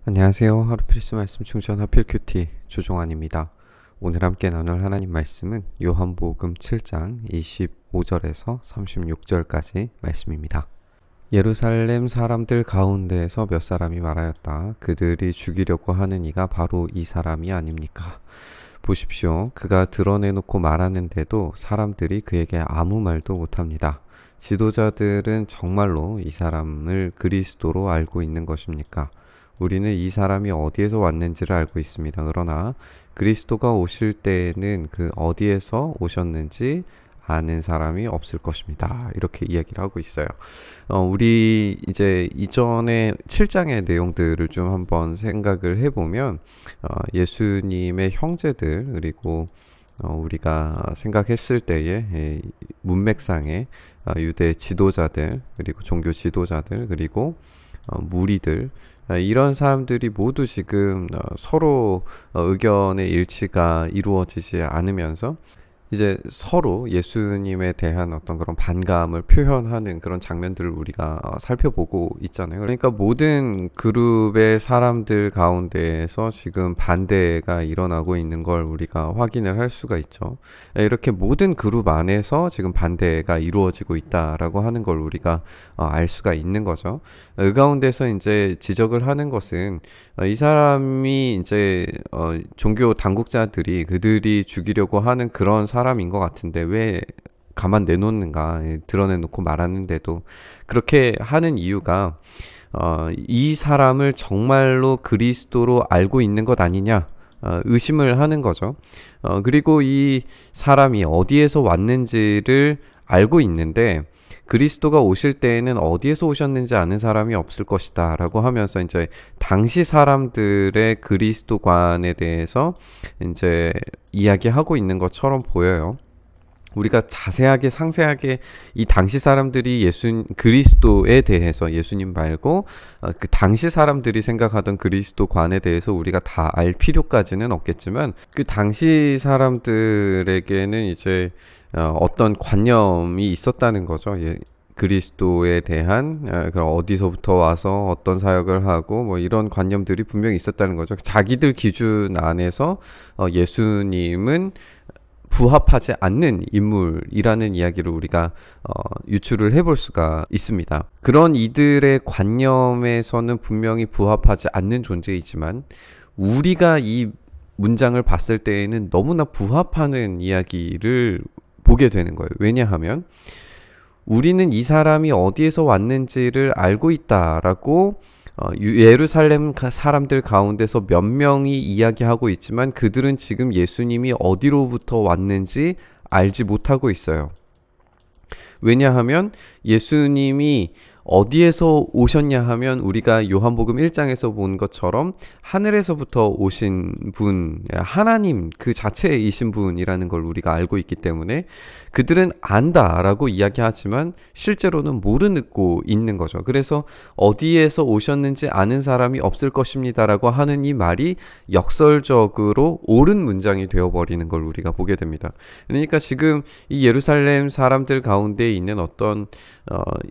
안녕하세요. 하루 필수 말씀 충전 하필 큐티 조종환입니다. 오늘 함께 나눌 하나님 말씀은 요한복음 7장 25절에서 36절까지 말씀입니다. 예루살렘 사람들 가운데에서 몇 사람이 말하였다. 그들이 죽이려고 하는 이가 바로 이 사람이 아닙니까? 보십시오. 그가 드러내놓고 말하는데도 사람들이 그에게 아무 말도 못합니다. 지도자들은 정말로 이 사람을 그리스도로 알고 있는 것입니까? 우리는 이 사람이 어디에서 왔는지를 알고 있습니다. 그러나 그리스도가 오실 때에는 그 어디에서 오셨는지 아는 사람이 없을 것입니다. 이렇게 이야기를 하고 있어요. 우리 이제 이전에 7장의 내용들을 좀 한번 생각을 해보면 예수님의 형제들 그리고 우리가 생각했을 때의 문맥상의 유대 지도자들 그리고 종교 지도자들 그리고 무리들 이런 사람들이 모두 지금 서로 의견의 일치가 이루어지지 않으면서 이제 서로 예수님에 대한 어떤 그런 반감을 표현하는 그런 장면들을 우리가 살펴보고 있잖아요. 그러니까 모든 그룹의 사람들 가운데에서 지금 반대가 일어나고 있는 걸 우리가 확인을 할 수가 있죠. 이렇게 모든 그룹 안에서 지금 반대가 이루어지고 있다라고 하는 걸 우리가 알 수가 있는 거죠. 그 가운데서 이제 지적을 하는 것은 이 사람이 이제 종교 당국자들이 그들이 죽이려고 하는 그런 사람인 것 같은데 왜 가만 내놓는가, 드러내놓고 말하는데도 그렇게 하는 이유가 이 사람을 정말로 그리스도로 알고 있는 것 아니냐 의심을 하는 거죠. 그리고 이 사람이 어디에서 왔는지를 알고 있는데 그리스도가 오실 때에는 어디에서 오셨는지 아는 사람이 없을 것이다 라고 하면서 이제 당시 사람들의 그리스도관에 대해서 이제 이야기하고 있는 것처럼 보여요. 우리가 자세하게 상세하게 이 당시 사람들이 그리스도에 대해서 예수님 말고 그 당시 사람들이 생각하던 그리스도관에 대해서 우리가 다 알 필요까지는 없겠지만 그 당시 사람들에게는 이제 어떤 관념이 있었다는 거죠. 그리스도에 대한 어디서부터 와서 어떤 사역을 하고 뭐 이런 관념들이 분명히 있었다는 거죠. 자기들 기준 안에서 예수님은 부합하지 않는 인물이라는 이야기를 우리가 유추를 해볼 수가 있습니다. 그런 이들의 관념에서는 분명히 부합하지 않는 존재이지만 우리가 이 문장을 봤을 때에는 너무나 부합하는 이야기를 보게 되는 거예요. 왜냐하면 우리는 이 사람이 어디에서 왔는지를 알고 있다라고 예루살렘 사람들 가운데서 몇 명이 이야기하고 있지만 그들은 지금 예수님이 어디로부터 왔는지 알지 못하고 있어요. 왜냐하면 예수님이 어디에서 오셨냐 하면 우리가 요한복음 1장에서 본 것처럼 하늘에서부터 오신 분, 하나님 그 자체이신 분이라는 걸 우리가 알고 있기 때문에 그들은 안다라고 이야기하지만 실제로는 모르고 있는 거죠. 그래서 어디에서 오셨는지 아는 사람이 없을 것입니다라고 하는 이 말이 역설적으로 옳은 문장이 되어버리는 걸 우리가 보게 됩니다. 그러니까 지금 이 예루살렘 사람들 가운데 있는 어떤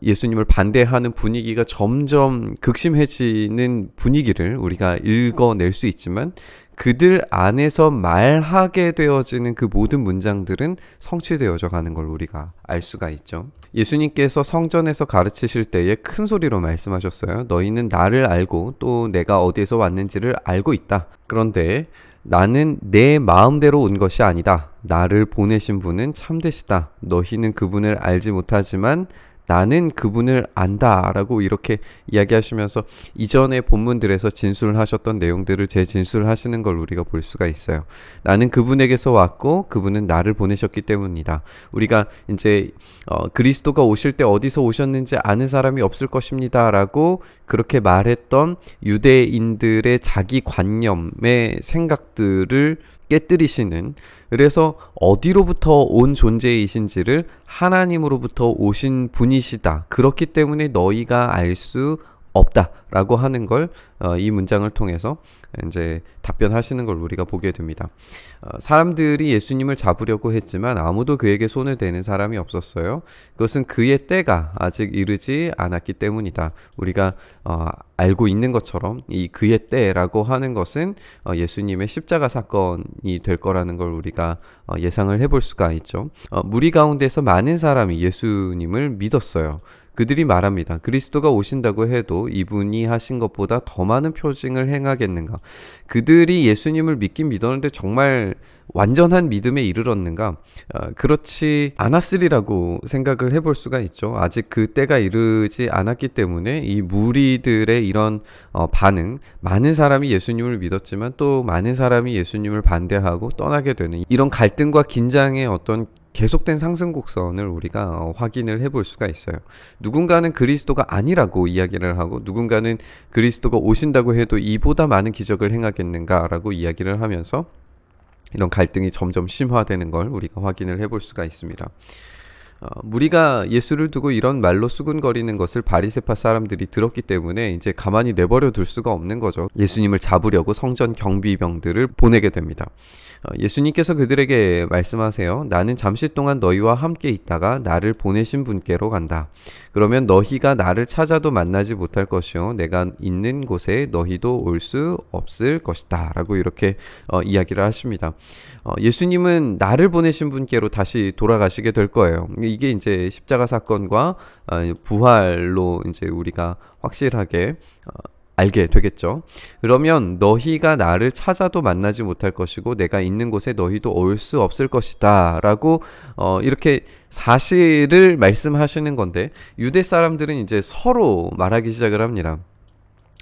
예수님을 반대하는 분위기가 점점 극심해지는 분위기를 우리가 읽어낼 수 있지만 그들 안에서 말하게 되어지는 그 모든 문장들은 성취되어져 가는 걸 우리가 알 수가 있죠. 예수님께서 성전에서 가르치실 때에 큰 소리로 말씀하셨어요. 너희는 나를 알고 또 내가 어디에서 왔는지를 알고 있다. 그런데 나는 내 마음대로 온 것이 아니다. 나를 보내신 분은 참되시다. 너희는 그분을 알지 못하지만 나는 그분을 안다 라고 이렇게 이야기하시면서 이전의 본문들에서 진술하셨던 내용들을 재진술하시는 걸 우리가 볼 수가 있어요. 나는 그분에게서 왔고 그분은 나를 보내셨기 때문이다. 우리가 이제 그리스도가 오실 때 어디서 오셨는지 아는 사람이 없을 것입니다 라고 그렇게 말했던 유대인들의 자기 관념의 생각들을 깨뜨리시는, 그래서 어디로부터 온 존재이신지를 하나님으로부터 오신 분이시다. 그렇기 때문에 너희가 알 수 없다 라고 하는 걸 이 문장을 통해서 이제 답변하시는 걸 우리가 보게 됩니다. 사람들이 예수님을 잡으려고 했지만 아무도 그에게 손을 대는 사람이 없었어요. 그것은 그의 때가 아직 이르지 않았기 때문이다. 우리가 알고 있는 것처럼 이 그의 때라고 하는 것은 예수님의 십자가 사건이 될 거라는 걸 우리가 예상을 해볼 수가 있죠. 무리 가운데서 많은 사람이 예수님을 믿었어요. 그들이 말합니다. 그리스도가 오신다고 해도 이분이 하신 것보다 더 많은 표징을 행하겠는가? 그들이 예수님을 믿긴 믿었는데 정말 완전한 믿음에 이르렀는가? 그렇지 않았으리라고 생각을 해볼 수가 있죠. 아직 그 때가 이르지 않았기 때문에 이 무리들의 이런 반응, 많은 사람이 예수님을 믿었지만 또 많은 사람이 예수님을 반대하고 떠나게 되는 이런 갈등과 긴장의 어떤 계속된 상승 곡선을 우리가 확인을 해볼 수가 있어요. 누군가는 그리스도가 아니라고 이야기를 하고 누군가는 그리스도가 오신다고 해도 이보다 많은 기적을 행하겠는가라고 이야기를 하면서 이런 갈등이 점점 심화되는 걸 우리가 확인을 해볼 수가 있습니다. 무리가 예수를 두고 이런 말로 수군거리는 것을 바리새파 사람들이 들었기 때문에 이제 가만히 내버려 둘 수가 없는 거죠. 예수님을 잡으려고 성전 경비병들을 보내게 됩니다. 예수님께서 그들에게 말씀하세요. 나는 잠시 동안 너희와 함께 있다가 나를 보내신 분께로 간다. 그러면 너희가 나를 찾아도 만나지 못할 것이요 내가 있는 곳에 너희도 올 수 없을 것이다 라고 이렇게 이야기를 하십니다. 예수님은 나를 보내신 분께로 다시 돌아가시게 될 거예요. 이게 이제 십자가 사건과 부활로 이제 우리가 확실하게 알게 되겠죠. 그러면 너희가 나를 찾아도 만나지 못할 것이고 내가 있는 곳에 너희도 올 수 없을 것이다 라고 이렇게 사실을 말씀하시는 건데 유대 사람들은 이제 서로 말하기 시작을 합니다.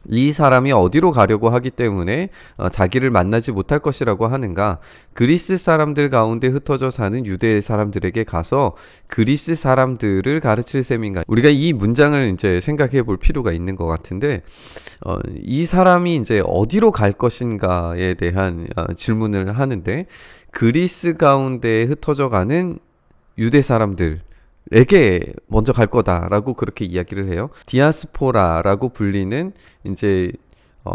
이 사람이 어디로 가려고 하기 때문에 자기를 만나지 못할 것이라고 하는가? 그리스 사람들 가운데 흩어져 사는 유대 사람들에게 가서 그리스 사람들을 가르칠 셈인가? 우리가 이 문장을 이제 생각해 볼 필요가 있는 것 같은데, 이 사람이 이제 어디로 갈 것인가에 대한 질문을 하는데, 그리스 가운데 흩어져 가는 유대 사람들, 에게 먼저 갈 거다라고 그렇게 이야기를 해요. 디아스포라라고 불리는 이제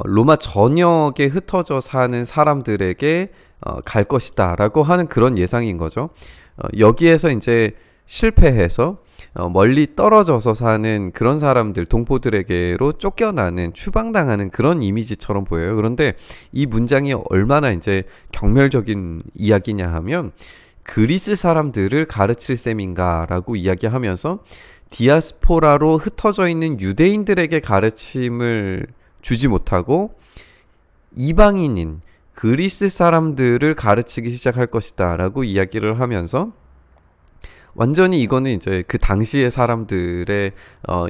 로마 전역에 흩어져 사는 사람들에게 갈 것이다라고 하는 그런 예상인 거죠. 여기에서 이제 실패해서 멀리 떨어져서 사는 그런 사람들, 동포들에게로 쫓겨나는, 추방당하는 그런 이미지처럼 보여요. 그런데 이 문장이 얼마나 이제 경멸적인 이야기냐 하면 그리스 사람들을 가르칠 셈인가 라고 이야기하면서 디아스포라로 흩어져 있는 유대인들에게 가르침을 주지 못하고 이방인인 그리스 사람들을 가르치기 시작할 것이다 라고 이야기를 하면서 완전히 이거는 이제 그 당시의 사람들의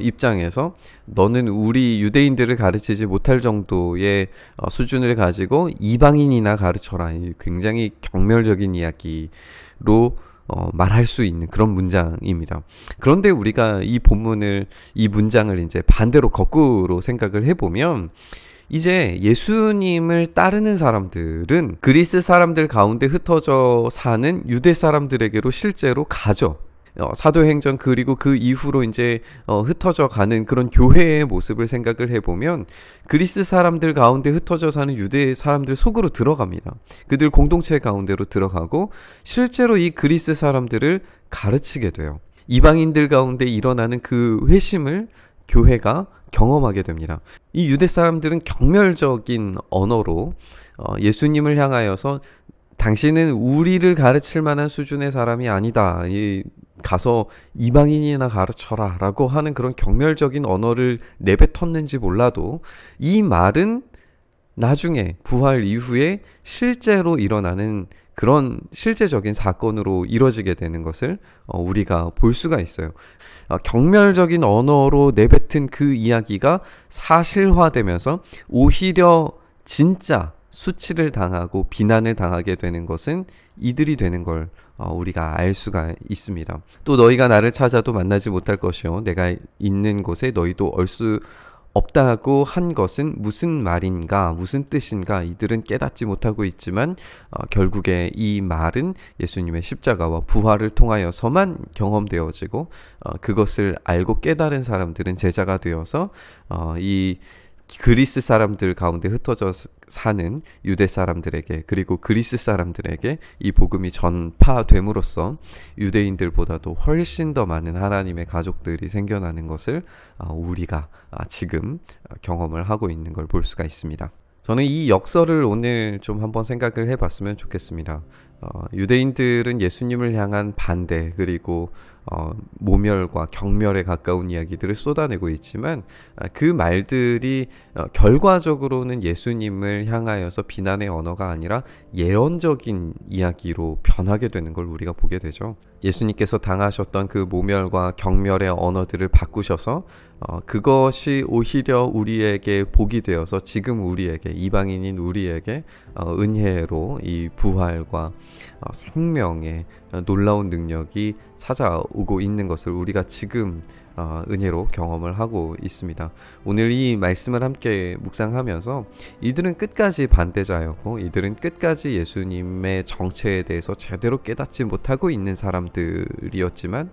입장에서 너는 우리 유대인들을 가르치지 못할 정도의 수준을 가지고 이방인이나 가르쳐라. 굉장히 경멸적인 이야기로 말할 수 있는 그런 문장입니다. 그런데 우리가 이 본문을, 이 문장을 이제 반대로 거꾸로 생각을 해보면 이제 예수님을 따르는 사람들은 그리스 사람들 가운데 흩어져 사는 유대 사람들에게로 실제로 가죠. 사도행전 그리고 그 이후로 이제 흩어져 가는 그런 교회의 모습을 생각을 해보면 그리스 사람들 가운데 흩어져 사는 유대 사람들 속으로 들어갑니다. 그들 공동체 가운데로 들어가고 실제로 이 그리스 사람들을 가르치게 돼요. 이방인들 가운데 일어나는 그 회심을 교회가 경험하게 됩니다. 이 유대 사람들은 경멸적인 언어로 예수님을 향하여서 당신은 우리를 가르칠 만한 수준의 사람이 아니다. 가서 이방인이나 가르쳐라 라고 하는 그런 경멸적인 언어를 내뱉었는지 몰라도 이 말은 나중에 부활 이후에 실제로 일어나는 그런 실제적인 사건으로 이뤄지게 되는 것을 우리가 볼 수가 있어요. 경멸적인 언어로 내뱉은 그 이야기가 사실화되면서 오히려 진짜 수치를 당하고 비난을 당하게 되는 것은 이들이 되는 걸 우리가 알 수가 있습니다. 또 너희가 나를 찾아도 만나지 못할 것이요 내가 있는 곳에 너희도 올 수 없다고 한 것은 무슨 말인가, 무슨 뜻인가 이들은 깨닫지 못하고 있지만 결국에 이 말은 예수님의 십자가와 부활을 통하여서만 경험되어지고 그것을 알고 깨달은 사람들은 제자가 되어서 이 그리스 사람들 가운데 흩어져 사는 유대 사람들에게, 그리고 그리스 사람들에게 이 복음이 전파됨으로써 유대인들보다도 훨씬 더 많은 하나님의 가족들이 생겨나는 것을 우리가 지금 경험을 하고 있는 걸 볼 수가 있습니다. 저는 이 역설을 오늘 좀 한번 생각을 해봤으면 좋겠습니다. 유대인들은 예수님을 향한 반대, 그리고 모멸과 경멸에 가까운 이야기들을 쏟아내고 있지만, 그 말들이 결과적으로는 예수님을 향하여서 비난의 언어가 아니라 예언적인 이야기로 변하게 되는 걸 우리가 보게 되죠. 예수님께서 당하셨던 그 모멸과 경멸의 언어들을 바꾸셔서 그것이 오히려 우리에게 복이 되어서 지금 우리에게, 이방인인 우리에게 은혜로 이 부활과 생명의 놀라운 능력이 찾아오고 있는 것을 우리가 지금 은혜로 경험을 하고 있습니다. 오늘 이 말씀을 함께 묵상하면서 이들은 끝까지 반대자였고, 이들은 끝까지 예수님의 정체에 대해서 제대로 깨닫지 못하고 있는 사람들이었지만,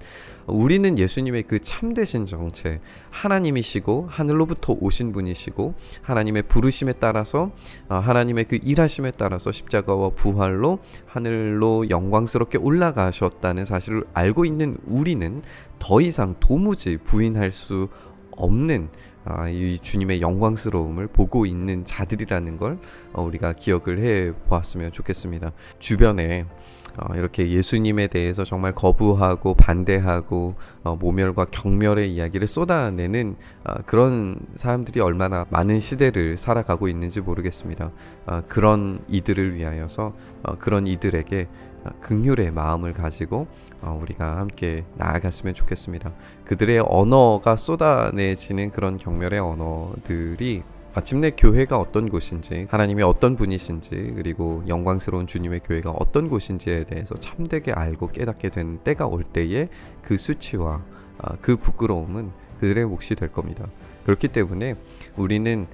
우리는 예수님의 그 참되신 정체, 하나님이시고 하늘로부터 오신 분이시고 하나님의 부르심에 따라서, 하나님의 그 일하심에 따라서 십자가와 부활로 하늘로 영광스럽게 올라가셨다는 사실을 알고 있는 우리는 더 이상 도무지 부인할 수 없는 이 주님의 영광스러움을 보고 있는 자들이라는 걸 우리가 기억을 해 보았으면 좋겠습니다. 주변에 이렇게 예수님에 대해서 정말 거부하고 반대하고 모멸과 경멸의 이야기를 쏟아내는 그런 사람들이 얼마나 많은 시대를 살아가고 있는지 모르겠습니다. 그런 이들을 위하여서, 그런 이들에게 긍휼의 마음을 가지고 우리가 함께 나아갔으면 좋겠습니다. 그들의 언어가 쏟아내지는 그런 경멸의 언어들이 마침내 교회가 어떤 곳인지, 하나님이 어떤 분이신지, 그리고 영광스러운 주님의 교회가 어떤 곳인지에 대해서 참되게 알고 깨닫게 되는 때가 올 때에 그 수치와 그 부끄러움은 그들의 몫이 될 겁니다. 그렇기 때문에 우리는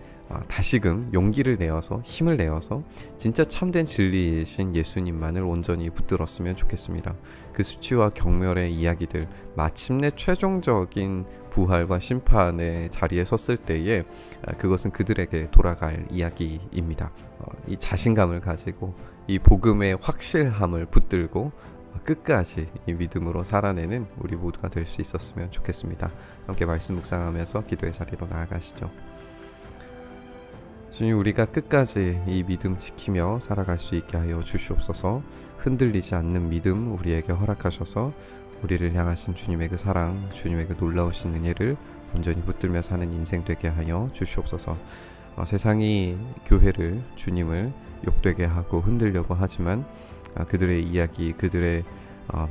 다시금 용기를 내어서, 힘을 내어서 진짜 참된 진리이신 예수님만을 온전히 붙들었으면 좋겠습니다. 그 수치와 경멸의 이야기들, 마침내 최종적인 부활과 심판의 자리에 섰을 때에 그것은 그들에게 돌아갈 이야기입니다. 이 자신감을 가지고 이 복음의 확실함을 붙들고 끝까지 이 믿음으로 살아내는 우리 모두가 될 수 있었으면 좋겠습니다. 함께 말씀 묵상하면서 기도의 자리로 나아가시죠. 주님, 우리가 끝까지 이 믿음 지키며 살아갈 수 있게 하여 주시옵소서. 흔들리지 않는 믿음 우리에게 허락하셔서 우리를 향하신 주님의 그 사랑, 주님의 그 놀라우신 은혜를 온전히 붙들며 사는 인생 되게 하여 주시옵소서. 세상이 교회를, 주님을 욕되게 하고 흔들려고 하지만 그들의 이야기, 그들의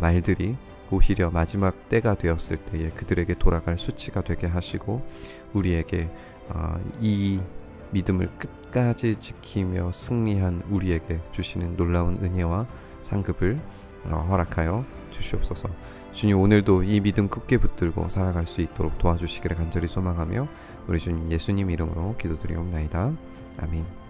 말들이 오히려 마지막 때가 되었을 때에 그들에게 돌아갈 수치가 되게 하시고, 우리에게 이 믿음을 끝까지 지키며 승리한 우리에게 주시는 놀라운 은혜와 상급을 허락하여 주시옵소서. 주님, 오늘도 이 믿음 굳게 붙들고 살아갈 수 있도록 도와주시기를 간절히 소망하며 우리 주님 예수님 이름으로 기도드리옵나이다. 아멘.